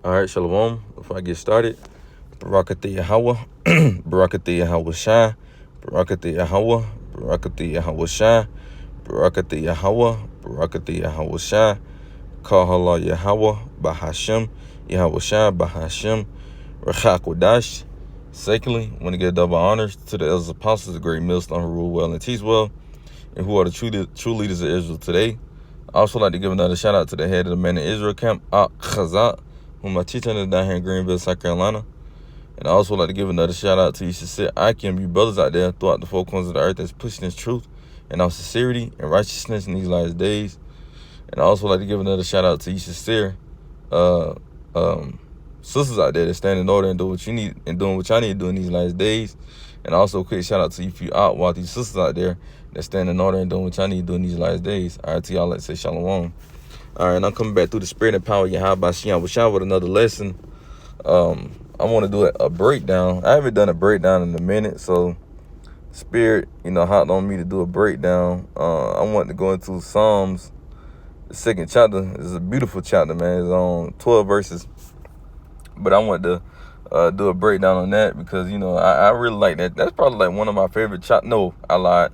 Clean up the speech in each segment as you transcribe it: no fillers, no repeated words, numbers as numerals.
All right, Shalom. Before I get started, Barakatha Yahweh, Barakatha Yahweh Shai, Barakatha Yahweh, Barakatha Yahweh Shai, Barakatha Yahweh, Barakatha Yahweh Shai, Kahala Yahweh, Bahashem, Yahweh Shai, Bahashem, Rachak Wadash. Secondly, I want to give double honors to the elders apostles, the great millstone who rule well and teach well, and who are the true leaders of Israel today. I also like to give another shout out to the head of the Man in Israel camp, Chazat, whom I teach under down here in Greenville, South Carolina. And I also like to give another shout out to you, sincere Akim, you brothers out there throughout the four corners of the earth that's pushing this truth and our sincerity and righteousness in these last days. And I also like to give another shout out to you, sincere sisters out there that stand in order and do what you need and doing what y'all need to do in these last days. And also a quick shout out to you few while these sisters out there that stand in order and doing what y'all need to do in these last days. All right, to y'all, let's say shalom. All right, and I'm coming back through the spirit and power of Yahweh Shem with another lesson. I want to do a breakdown. I haven't done a breakdown in a minute, so spirit, hopped on me to do a breakdown. I want to go into Psalms, the second chapter. It's a beautiful chapter, man. It's on 12 verses. But I want to do a breakdown on that because, I really like that. That's probably like one of my favorite chapters. No, I lied.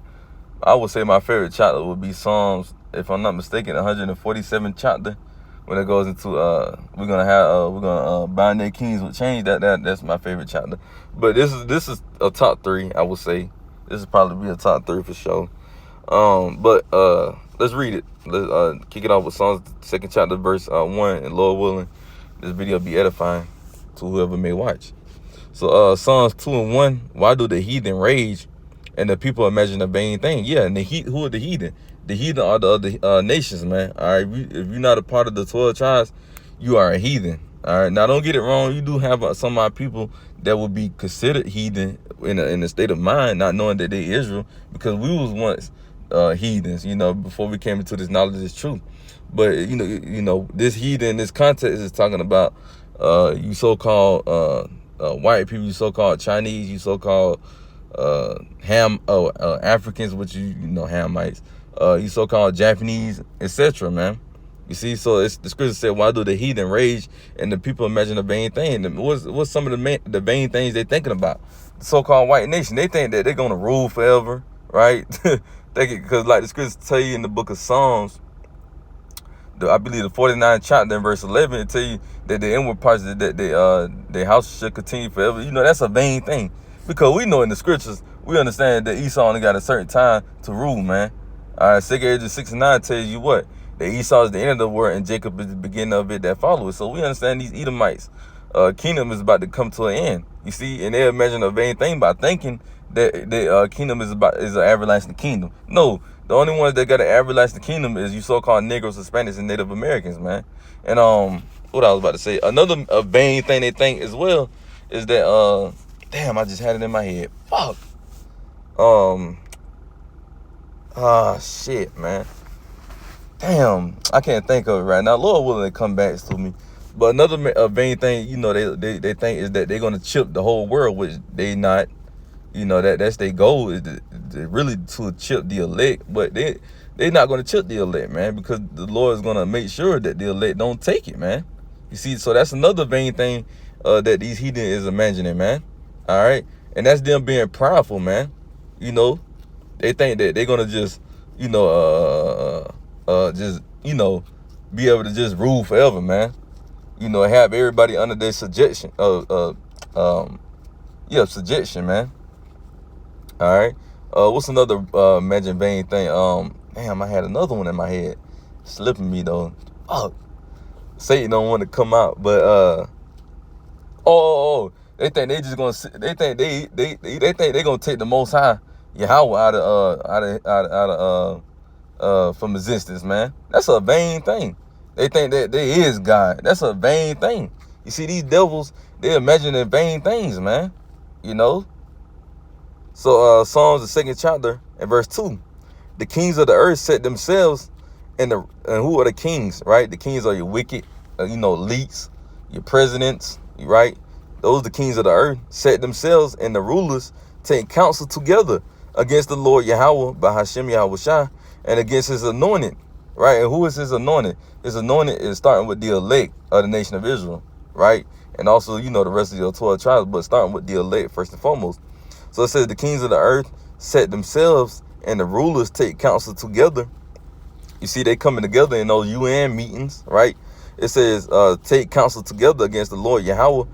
I would say my favorite chapter would be Psalms, if I'm not mistaken, 147 chapter. When it goes into we're gonna bind their kings with chains. That's my favorite chapter. But this is a top 3, I would say. This is probably be a top 3 for sure. But let's read it. Let's kick it off with Psalms, second chapter, verse 1, and Lord willing, this video be edifying to whoever may watch. So Psalms 2 and 1. Why do the heathen rage and the people imagine a vain thing? Yeah, and who are the heathen? The heathen are the other nations, man. All right, if you're not a part of the 12 tribes, you are a heathen. All right, now don't get it wrong. You do have some of our people that would be considered heathen in a state of mind, not knowing that they Israel, because we was once heathens, before we came into this knowledge of this truth. But this heathen in this context is talking about you so-called white people, you so-called Chinese, you so-called Africans, which Hamites. You so-called Japanese, etc., man. You see, so it's the scripture said, why do the heathen rage and the people imagine a vain thing? And what's some of the vain things they're thinking about? The so-called white nation, they think that they're going to rule forever, right? Because like the scriptures tell you in the book of Psalms, I believe the 49th chapter in verse 11, it tell you that the inward parts, that their house should continue forever. That's a vain thing. Because we know in the scriptures, we understand that Esau only got a certain time to rule, man. All right, 2 Kings 6:9 tells you what? That Esau is the end of the world and Jacob is the beginning of it that follows. So we understand these Edomites' kingdom is about to come to an end. You see, and they imagine a vain thing by thinking that the kingdom is an everlasting kingdom. No, the only ones that got an everlasting kingdom is you so-called Negroes, Hispanics, and Native Americans, man. And what I was about to say, another vain thing they think as well is that damn, I just had it in my head. Fuck. Shit, man. Damn, I can't think of it right now. Lord willing, to come back to me. But another vain thing, they think is that they're gonna chip the whole world, which they not. That's their goal, is to really to chip the elect. But they not gonna chip the elect, man, because the Lord is gonna make sure that the elect don't take it, man. You see, so that's another vain thing that these heathen is imagining, man. All right, and that's them being prideful, man. They think that they're gonna just, be able to just rule forever, man. Have everybody under their subjection, subjection, man. All right. What's another imagine vain thing? Damn, I had another one in my head, slipping me though. Fuck. Satan don't want to come out, but they think they just gonna. They think they think they gonna take the Most High Yahweh out of from existence, man. That's a vain thing. They think that they is God. That's a vain thing. You see, these devils, they imagining vain things, man. So Psalms, the second chapter, and verse 2. The kings of the earth set themselves, and who are the kings, right? The kings are your wicked, elites, your presidents, right? Those are the kings of the earth, set themselves, and the rulers take counsel together against the Lord Yahweh, Bahashem Yahweh Shai, and against his anointed, right? And who is his anointed? His anointed is starting with the elect of the nation of Israel, right? And also, you know, the rest of your 12 tribes, but starting with the elect first and foremost. So it says the kings of the earth set themselves and the rulers take counsel together. You see, they coming together in those UN meetings, right? It says, take counsel together against the Lord Yahweh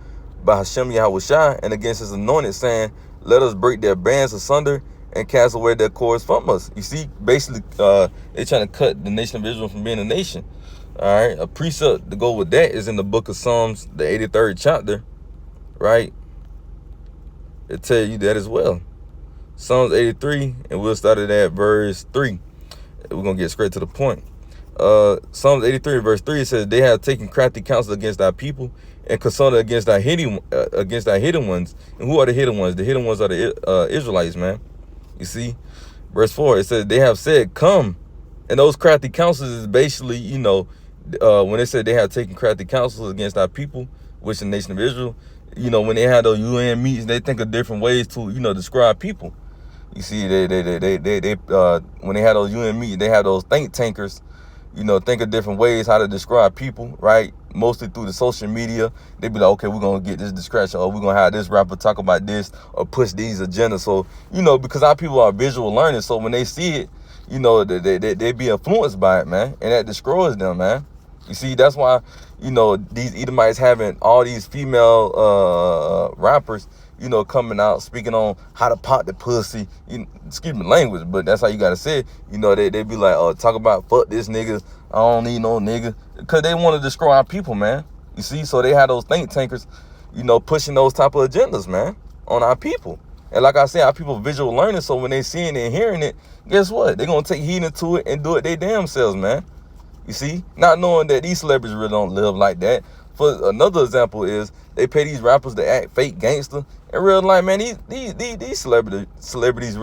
by Hashem Yahweh Shai and against his anointed, saying, let us break their bands asunder and cast away their cords from us. You see, basically, they're trying to cut the nation of Israel from being a nation. All right, a precept to go with that is in the book of Psalms, the 83rd chapter, right? It tell you that as well. Psalms 83, and we'll start at verse 3. We're going to get straight to the point. Psalms 83, verse 3, it says, they have taken crafty counsel against our people and consulted against our hidden ones. And who are the hidden ones? The hidden ones are the Israelites, man. You see? Verse 4, it says, they have said, come. And those crafty counsels is basically, you know, when they said they have taken crafty counsels against our people, which the nation of Israel, you know, when they had those UN meetings, they think of different ways to, you know, describe people. You see, they when they had those UN meetings, they had those think tankers, you know, think of different ways how to describe people, right? Mostly through the social media. They be like, okay, we're going to get this distraction, or we're going to have this rapper talk about this, or push these agendas. So, you know, because our people are visual learners, so when they see it, you know, they be influenced by it, man. And that destroys them, man. You see, that's why, you know, these Edomites having all these female rappers, you know, coming out speaking on how to pop the pussy. Excuse me, language, but that's how you gotta say it. You know, they be like, oh, talk about fuck this nigga. I don't need no nigga, because they want to destroy our people, man. You see, so they have those think tankers, you know, pushing those type of agendas, man, on our people. And like I said, our people visual learning, so when they seeing it and hearing it, guess what? They're gonna take heed into it and do it they damn selves, man. You see, not knowing that these celebrities really don't live like that. For another example is they pay these rappers to act fake gangster. In real life, man, these celebrities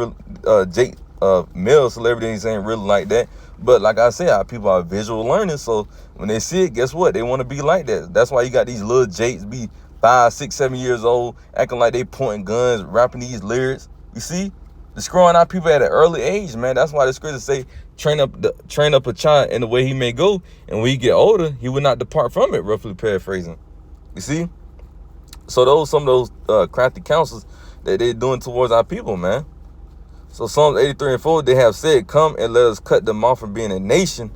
male celebrities ain't really like that. But like I said, our people are visual learners, so when they see it, guess what? They want to be like that. That's why you got these little jakes be 5, 6, 7 years old, acting like they pointing guns, rapping these lyrics. You see, destroying our people at an early age, man. That's why the scriptures say, train up a child in the way he may go, and when he get older, he will not depart from it. Roughly paraphrasing. You see, so some of those crafty counsels that they're doing towards our people, man. So Psalms 83 and 4, they have said, come and let us cut them off from being a nation,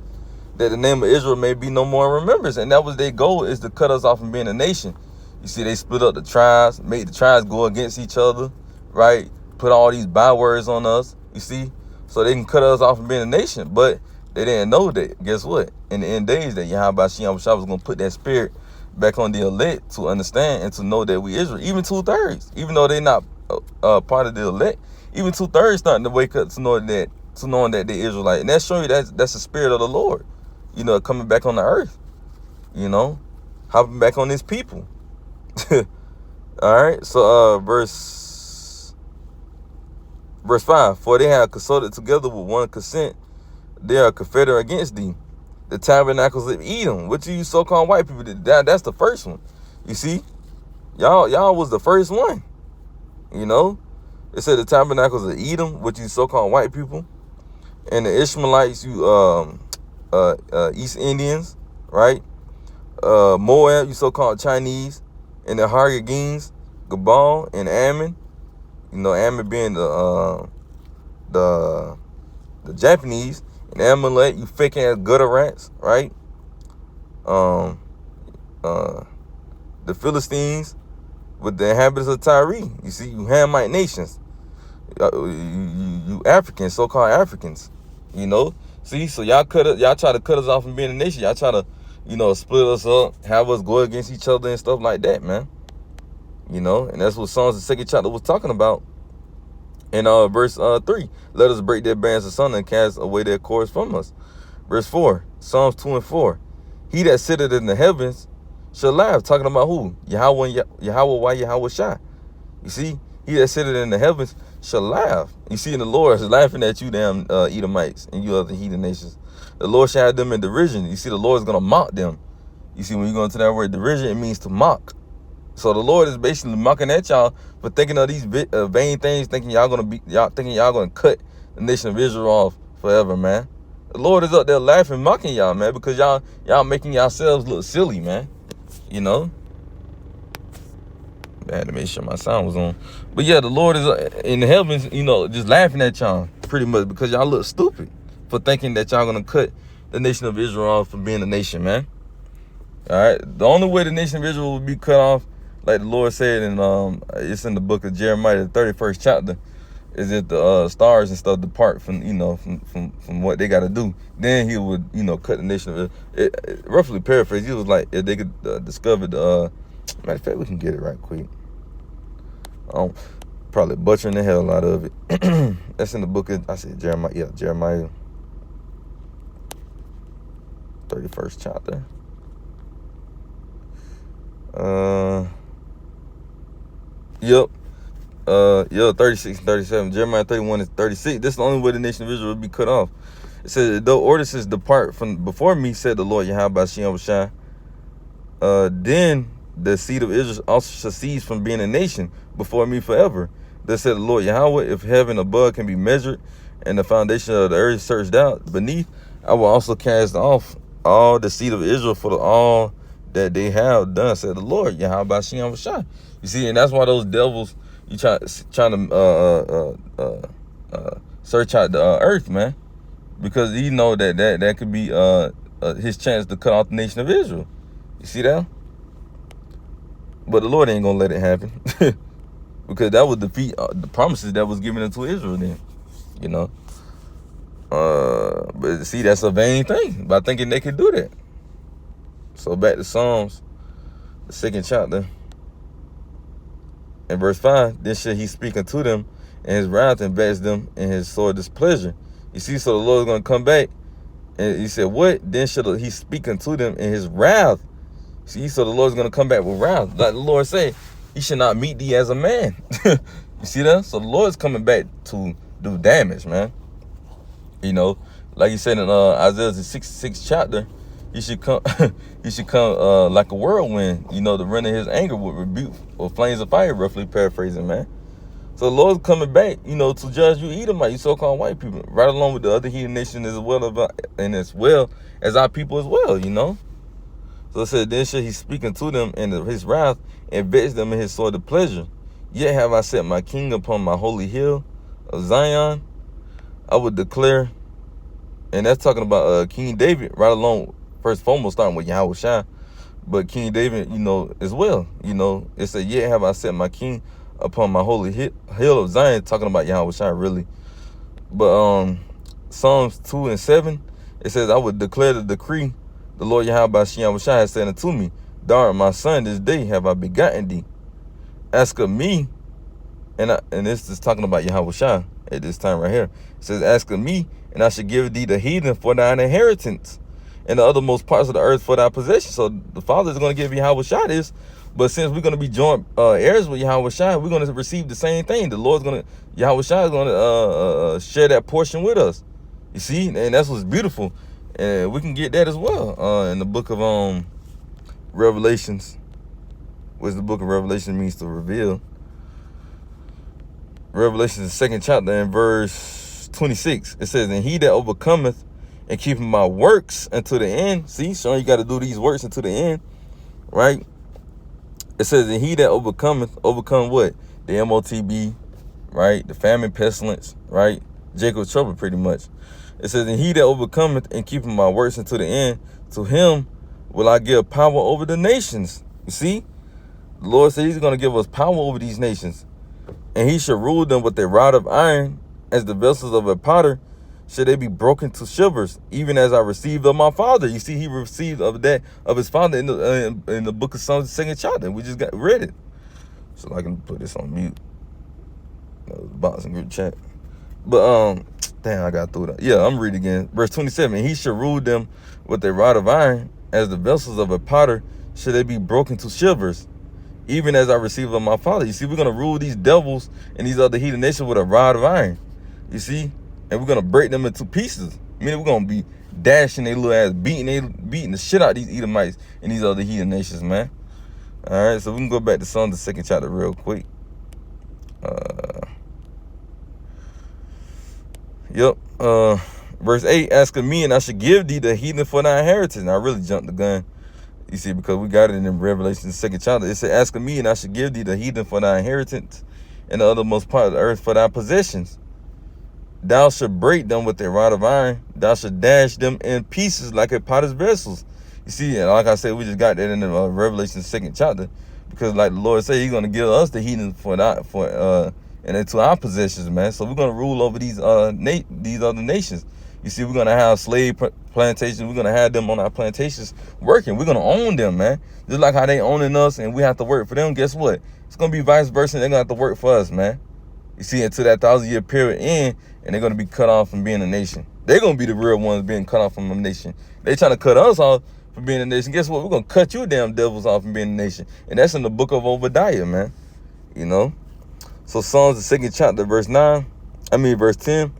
that the name of Israel may be no more in remembrance. And that was their goal, is to cut us off from being a nation. You see, they split up the tribes, made the tribes go against each other, right? Put all these bywords on us, you see, so they can cut us off from being a nation. But they didn't know that, guess what? In the end days, that Yahweh Shem was going to put that spirit back on the elect to understand and to know that we Israel. Even 2/3, even though they're not part of the elect, even 2/3 starting to wake up to knowing that they Israelite. And that shows you that's the spirit of the Lord, you know, coming back on the earth, you know, hopping back on his people. All right, so verse 5, for they have consulted together with one consent, they are confederate against thee, the tabernacles of Edom, which you so-called white people did. That's the first one. You see, y'all was the first one. You know, it said the tabernacles of Edom, which you so-called white people, and the Ishmaelites, you East Indians, right? Moab, you so-called Chinese, and the Hargagenes, Gabal, and Ammon. You know, Ammon being the Japanese, and Amalek, you fake ass gutter rats, right? The Philistines with the inhabitants of Tyre. You see, you Hamite nations, you Africans, so-called Africans. You know, see, so y'all try to cut us off from being a nation. Y'all try to, you know, split us up, have us go against each other and stuff like that, man. You know, and that's what Psalms the 2nd chapter was talking about. In verse 3, let us break their bands asunder and cast away their cords from us. Verse 4, Psalms 2 and 4, he that sitteth in the heavens shall laugh. Talking about who? Yahweh, why Yahweh Shai. You see, he that sitteth in the heavens shall laugh. You see, and the Lord is laughing at you, damn Edomites, and you other heathen nations. The Lord shall have them in derision. You see, the Lord is going to mock them. You see, when you go into that word derision, it means to mock. So the Lord is basically mocking at y'all for thinking of these vain things, thinking y'all gonna cut the nation of Israel off forever, man. The Lord is up there laughing, mocking y'all, man, because y'all making yourselves look silly, man. You know, I had to make sure my sound was on. But yeah, the Lord is in the heavens, you know, just laughing at y'all pretty much because y'all look stupid for thinking that y'all gonna cut the nation of Israel off from being a nation, man. All right, the only way the nation of Israel will be cut off, like the Lord said, and it's in the book of Jeremiah, the 31st chapter, is if the stars and stuff depart from, you know, from what they got to do. Then he would, you know, cut the nation of Israel. Roughly paraphrase, he was like, if they could discover the matter of fact, we can get it right quick. Probably butchering the hell out of it. That's in the book of, I said Jeremiah. Yeah, Jeremiah 31st chapter. Yep. 36 and 37. Jeremiah 31 and 36. This is the only way the nation of Israel will be cut off. It says, though ordinances depart from before me, said the Lord Yahweh Shem Shai, then the seed of Israel also shall cease from being a nation before me forever. Thus said the Lord Yahweh, if heaven above can be measured and the foundation of the earth searched out beneath, I will also cast off all the seed of Israel for all that they have done, said the Lord Yahweh Shem Shai. You see, and that's why those devils, you trying to search out the earth, man, because you know that could be his chance to cut off the nation of Israel. You see that? But the Lord ain't gonna let it happen because that would defeat the promises that was given unto Israel. Then, you know. But see, that's a vain thing by thinking they could do that. So back to Psalms, the 2nd chapter. In verse 5, then shall he speak unto them in his wrath and vex them in his sore displeasure. You see, so the Lord's going to come back. And he said, what? Then shall he speak unto them in his wrath. See, so the Lord's going to come back with wrath. Like the Lord said, he should not meet thee as a man. You see that? So the Lord's coming back to do damage, man. You know, like he said in Isaiah the 66th chapter, he should come like a whirlwind, you know, to render his anger with rebuke or flames of fire, roughly paraphrasing, man. So the Lord's coming back, you know, to judge you Edomite, you so-called white people, right along with the other heathen nations as well, and as well as our people as well, you know. So it said, then shall he speak unto them in his wrath and vex them in his sore displeasure. Yet have I set my king upon my holy hill of Zion. I would declare, and that's talking about King David, right along, first foremost, starting with Yahweh Shai, but King David, you know, as well. You know, it said, yet have I set my king upon my holy hill of Zion, talking about Yahweh Shai, really. But Psalms 2 and 7, it says, I would declare the decree, the Lord Yahweh Shem Shai has said unto me, thou art my son, this day have I begotten thee. Ask of me, and this is talking about Yahweh Shai at this time right here. It says, ask of me, and I shall give thee the heathen for thine inheritance, and the othermost parts of the earth for thy possession. So the Father is going to give Yahweh Shai this, but since we're going to be joint heirs with Yahweh Shai, we're going to receive the same thing. The Lord's going to, Yahweh Shai is going to share that portion with us. You see, and that's what's beautiful. And we can get that as well in the book of Revelations, which the book of Revelation means to reveal. Revelation, the 2nd chapter, in verse 26, it says, and he that overcometh and keeping my works unto the end. See, showing you got to do these works unto the end, right? It says, and he that overcometh, overcome what? The MOTB, right? The famine, pestilence, right? Jacob's trouble, pretty much. It says, and he that overcometh and keeping my works unto the end, to him will I give power over the nations. You see, the Lord said he's going to give us power over these nations, and he shall rule them with a rod of iron, as the vessels of a potter should they be broken to shivers, even as I received of my father. You see, he received of that of his father in the book of Psalms, the 2nd chapter. We just read it, so I can put this on mute. Boxing group chat, but damn, I got through that. Yeah, I'm reading again. Verse 27. He shall rule them with a rod of iron, as the vessels of a potter should they be broken to shivers, even as I received of my father. You see, we're gonna rule these devils and these other heathen nations with a rod of iron. You see. And we're going to break them into pieces. Meaning we're going to be dashing their little ass, beating the shit out of these Edomites and these other heathen nations, man. All right, so we can go back to Psalms, the 2nd chapter real quick. Verse 8, ask of me, and I should give thee the heathen for thy inheritance. Now, I really jumped the gun. You see, because we got it in Revelation, the 2nd chapter. It said, ask of me, and I shall give thee the heathen for thy inheritance, and the othermost part of the earth for thy possessions. Thou shalt break them with a rod of iron. Thou shalt dash them in pieces like a potter's vessels. You see, and like I said, we just got that in the Revelation 2nd chapter, because like the Lord said, He's gonna give us the heathen and into our possessions, man. So we're gonna rule over these other nations. You see, we're gonna have slave plantations. We're gonna have them on our plantations working. We're gonna own them, man. Just like how they owning us, and we have to work for them. Guess what? It's gonna be vice versa. They're gonna have to work for us, man. You see, until that 1,000-year period end, and they're gonna be cut off from being a nation. They're gonna be the real ones being cut off from a nation. They trying to cut us off from being a nation. Guess what? We're gonna cut you damn devils off from being a nation. And that's in the book of Obadiah, man. You know? So Psalms, the 2nd chapter, verse 10.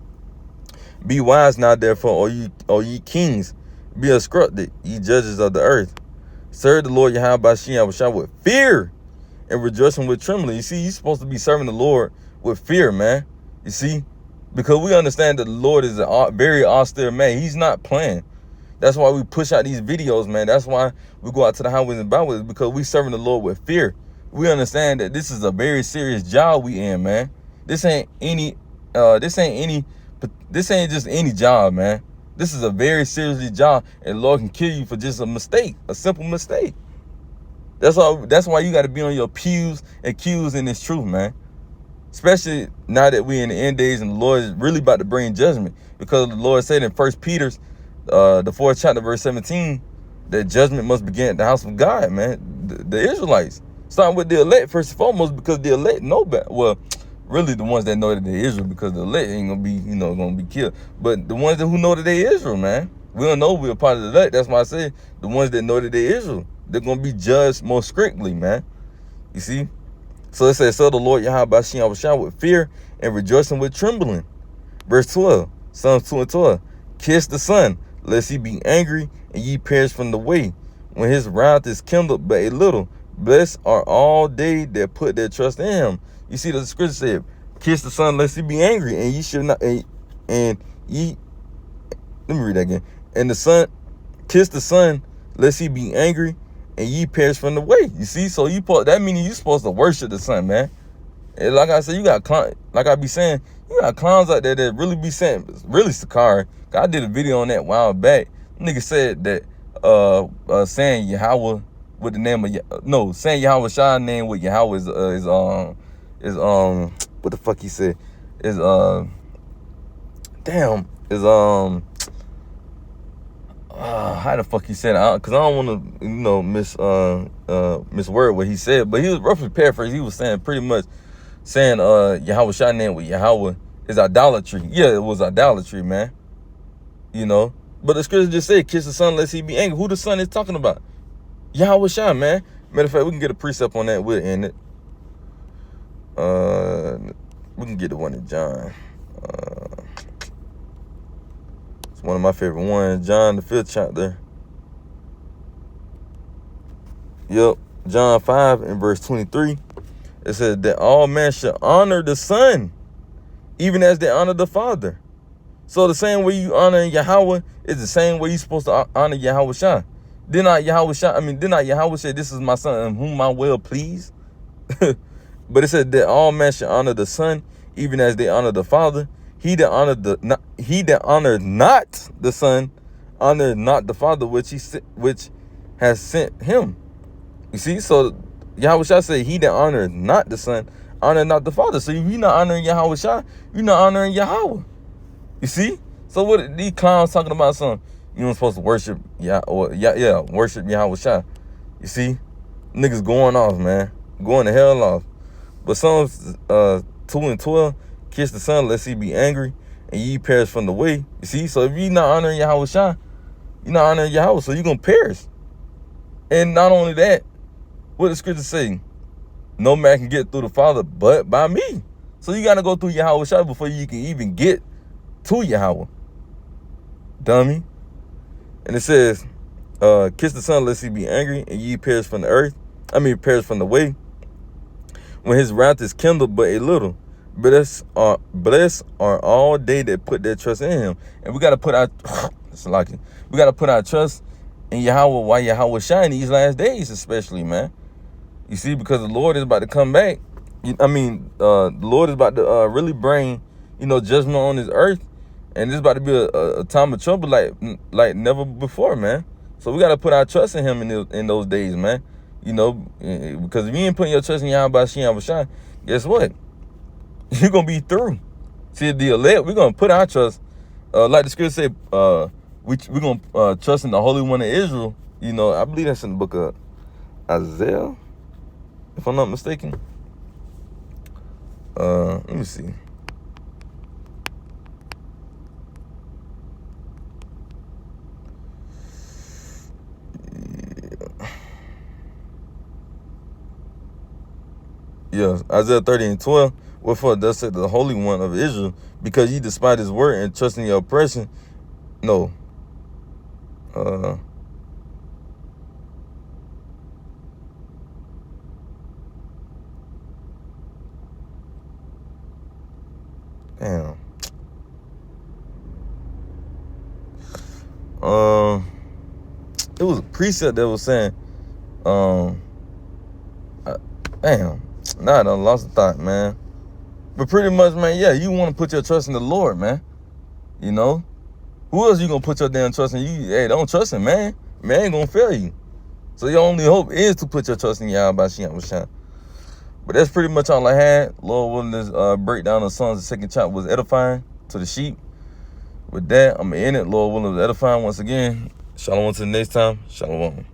Be wise now, therefore, O ye kings. Be instructed, ye judges of the earth. Serve the Lord Yahweh Bashim with fear and rejoicing with trembling. You see, you're supposed to be serving the Lord with fear, man. You see? Because we understand that the Lord is a very austere man. He's not playing. That's why we push out these videos, man. That's why we go out to the highways and byways, because we serving the Lord with fear. We understand that this is a very serious job we in, man. This ain't just any job, man. This is a very serious job, and the Lord can kill you for just a mistake, a simple mistake. That's why you got to be on your P's and Q's in this truth, man. Especially now that we're in the end days and the Lord is really about to bring judgment, because the Lord said in 1 Peter, the 4th chapter, verse 17, that judgment must begin at the house of God, man. The Israelites. Starting with the elect first and foremost, because the elect know better. Well, really the ones that know that they're Israel, because the elect ain't gonna be, gonna be killed. But the ones who know that they Israel, man, we don't know we're a part of the elect. That's why I say the ones that know that they Israel, they're gonna be judged more strictly, man. You see? So it says, serve the Lord Yahweh Bashim with fear and rejoicing with trembling. Verse 12, Psalms 2 and 12. Kiss the Son, lest he be angry and ye perish from the way, when his wrath is kindled but a little. Blessed are all they that put their trust in him. You see, the scripture said, kiss the Son lest he be angry, and ye should not, let me read that again. And the Son, kiss the Son lest he be angry, and ye perish from the way. You see, so that meaning you supposed to worship the Son, man. And like I said, you got like I be saying, you got clowns out there that really be saying, really Sakari. I did a video on that a while back. Nigga said that saying Yahweh with the name of saying Yahweh Shah name with Yahweh is what the fuck he said is how the fuck he said it? Because I don't want to misword what he said, but he was roughly paraphrasing. He was saying pretty much saying Yahweh Shah name with Yahweh is idolatry. Yeah, it was idolatry, man. But the scripture just said, kiss the Son lest he be angry. Who the Son is talking about? Yahweh Shah, man. Matter of fact, we can get a precept on that. We'll end it. We can get the one in John. It's one of my favorite ones. John, the 5th chapter. Yep. John 5 and verse 23. It says that all men should honor the Son, even as they honor the Father. So the same way you honor Yahweh is the same way you're supposed to honor Yahweh Shah. Did not Yahweh say, this is my Son in whom I well please? But it said that all men should honor the Son, even as they honor the Father. He that honored not the Son, honored not the Father which has sent him. You see, so Yahweh Shah said, he that honored not the Son, honored not the Father. So if you're not honoring Yahweh Shah, you're not honoring Yahweh. You see? So what these clowns talking about something? You weren't supposed to worship worship Yahweh Shah. You see? Niggas going off, man. Going the hell off. But Psalms 2 and 12, kiss the Son lest he be angry, and ye perish from the way. You see? So if you're not honoring Yahweh Shah, you're not honoring Yahweh, so you're going to perish. And not only that, what the scripture say? No man can get through the Father but by me. So you got to go through Yahweh Shah before you can even get to Yahweh. Dummy. And it says, kiss the Son lest he be angry, and ye perish from the earth. Perish from the way, when his wrath is kindled but a little. Blessed are all they that put their trust in him. And we got to put our we got to put our trust And Yahweh, why Yahweh shine these last days, especially, man. You see, because the Lord is about to come back. The Lord is about to really bring, judgment on this earth, and it's about to be a time of trouble like never before, man. So we got to put our trust in Him in those days, man. Because if you ain't putting your trust in Yahweh Shine, guess what? You're gonna be through. See, the elect, we're gonna put our trust, like the scripture say, we're gonna trust in the Holy One of Israel. I believe that's in the book of Isaiah, if I'm not mistaken. Let me see. Yeah, Isaiah 30:12. Wherefore thus said the Holy One of Israel, because ye despise His word and trust in your oppression. No. Damn. It was a precept that was saying, damn. Nah, I done lost the thought, man. But pretty much, man, yeah, you want to put your trust in the Lord, man. Who else you gonna put your damn trust in? Hey, don't trust him, man. Man ain't gonna fail you. So your only hope is to put your trust in Yahweh Shine. But that's pretty much all I had. Lord willing, this breakdown of Psalms, the second chapter was edifying to the sheep. With that, I'm in it. Lord willing, was edifying once again. Shalom until the next time. Shalom.